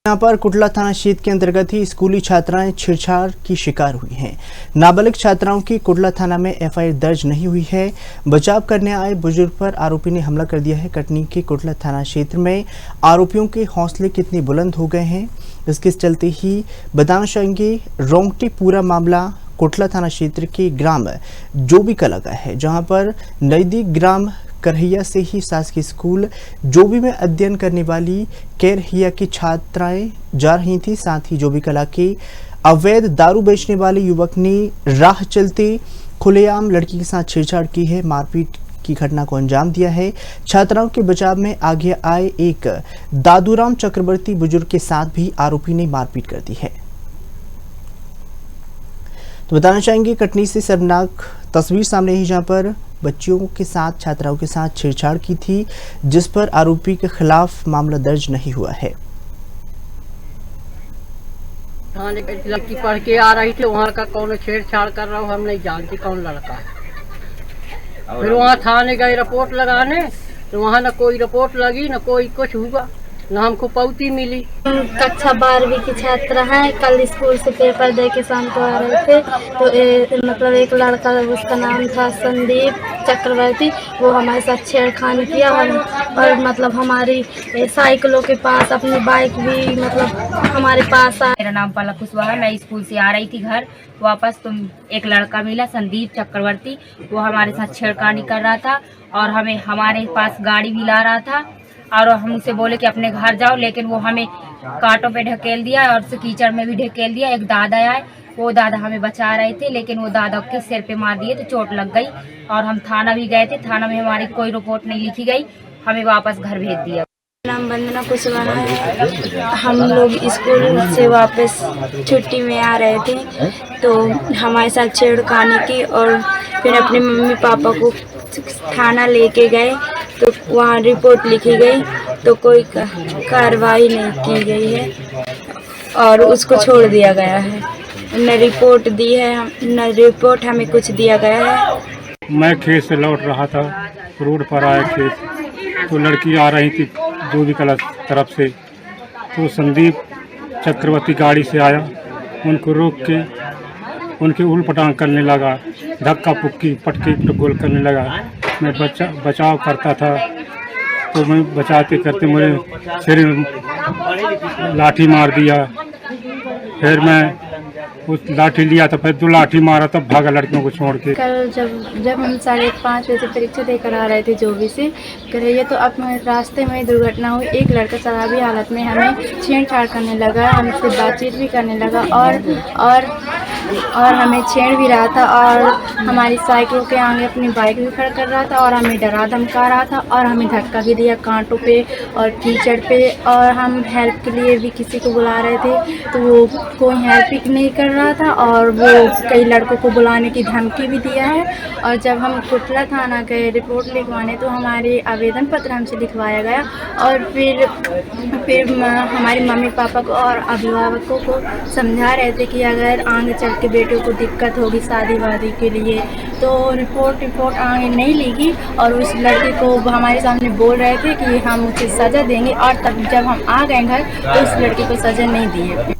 यहाँ पर कुटला थाना क्षेत्र के अंतर्गत ही स्कूली छात्राएं छेड़छाड़ की शिकार हुई हैं। नाबालिग छात्राओं की कुटला थाना में एफआईआर दर्ज नहीं हुई है। बचाव करने आए बुजुर्ग पर आरोपी ने हमला कर दिया है। कटनी के कुटला थाना क्षेत्र में आरोपियों के हौसले कितने बुलंद हो गए हैं, इसके चलते ही बताना चाहेंगे। रोंगटी पूरा मामला कुटला थाना क्षेत्र के ग्राम जोबी कला का है, जहाँ पर नजदीक ग्राम करहिया से ही शासकीय स्कूल जोबी में अध्ययन करने वाली करहिया की छात्राएं जा रही थी। साथ ही जोबी कला के अवैध दारू बेचने वाले युवक ने राह चलते खुलेआम लड़की के साथ छेड़छाड़ की है, मारपीट की घटना को अंजाम दिया है। छात्राओं के बचाव में आगे आए एक दादूराम चक्रवर्ती बुजुर्ग के साथ भी आरोपी ने मारपीट कर दी है। तो बताना चाहेंगे, कटनी से शर्मनाक तस्वीर सामने ही, जहां पर बच्चियों के साथ छात्राओं के साथ छेड़छाड़ की थी, जिस पर आरोपी के खिलाफ मामला दर्ज नहीं हुआ है। लड़की पढ़ के आ रही थी, वहाँ का कौन छेड़छाड़ कर रहा हूँ हम नहीं जानती कौन लड़का है। फिर वहाँ थाने गए रिपोर्ट लगाने, तो वहाँ न कोई रिपोर्ट लगी न कोई कुछ हुआ, न हमको पौती मिली। कक्षा 12वीं की छात्रा है। कल स्कूल से पेपर दे के शाम को आ रहे थे, तो मतलब एक लड़का, उसका नाम था संदीप चक्रवर्ती, वो हमारे साथ छेड़खानी किया और मतलब हमारी साइकिलों के पास अपनी बाइक भी मतलब हमारे पास आ। मेरा नाम पलक कुशवाहा है। मैं स्कूल से आ रही थी घर वापस, तो एक लड़का मिला संदीप चक्रवर्ती, वो हमारे साथ छेड़खानी कर रहा था और हमें हमारे पास गाड़ी भी ला रहा था और हम उसे बोले कि अपने घर जाओ, लेकिन वो हमें कांटों पे ढकेल दिया और कीचड़ में भी ढकेल दिया। एक दादा आए, वो दादा हमें बचा रहे थे, लेकिन वो दादा के सिर पे मार दिए तो चोट लग गई और हम थाना भी गए थे। थाना में हमारी कोई रिपोर्ट नहीं लिखी गई, हमें वापस घर भेज दिया। नाम वंदना कुशवाहा है। हम लोग स्कूल से वापस छुट्टी में आ रहे थे, तो हमारे साथ छेड़खानी की और फिर अपने मम्मी पापा को थाना लेके गए, तो वहाँ रिपोर्ट लिखी गई, तो कोई कार्रवाई नहीं की गई है और उसको छोड़ दिया गया है। न रिपोर्ट दी है, न रिपोर्ट हमें कुछ दिया गया है। मैं खेत से लौट रहा था, रोड पर आया खेत, तो लड़की आ रही थी जोबी कला तरफ से, तो संदीप चक्रवर्ती गाड़ी से आया, उनको रोक के उनके उलपटांग करने लगा, धक्का पुक्की पटकी गोल करने लगा। मैं बचाव करता था, तो मैं बचाते करते मुझे सिर में लाठी मार दिया। फिर मैं उस लाठी लिया तो फिर 2 लाठी मारा, तब भागा लड़कियों को छोड़ के। कल जब हम 5:30 बजे परीक्षा देकर आ रहे थे जोबी से करहिया, तो अब रास्ते में दुर्घटना हुई। एक लड़का शराबी हालत में हमें छेड़छाड़ करने लगा, हमसे बातचीत भी करने लगा और हमें छेड़ भी रहा था और हमारी साइकिलों के आगे अपनी बाइक भी खड़ा कर रहा था और हमें डरा धमका रहा था और हमें धक्का भी दिया कांटों पे और कीचड़ पे। और हम हेल्प के लिए भी किसी को बुला रहे थे, तो वो कोई हेल्प नहीं कर रहा था और वो कई लड़कों को बुलाने की धमकी भी दिया है। और जब हम कुटला थाना गए रिपोर्ट लिखवाने, तो हमारे आवेदन पत्र हमसे लिखवाया गया और फिर हमारे मम्मी पापा को और अभिभावकों को समझा रहे थे कि अगर आगे चल के बेटों को दिक्कत होगी शादी वादी के लिए, तो रिपोर्ट आगे नहीं लेगी। और उस लड़के को हमारे सामने बोल रहे थे कि हम उसे सज़ा देंगे, और तब जब हम आ गए घर तो उस लड़के को सज़ा नहीं दी है।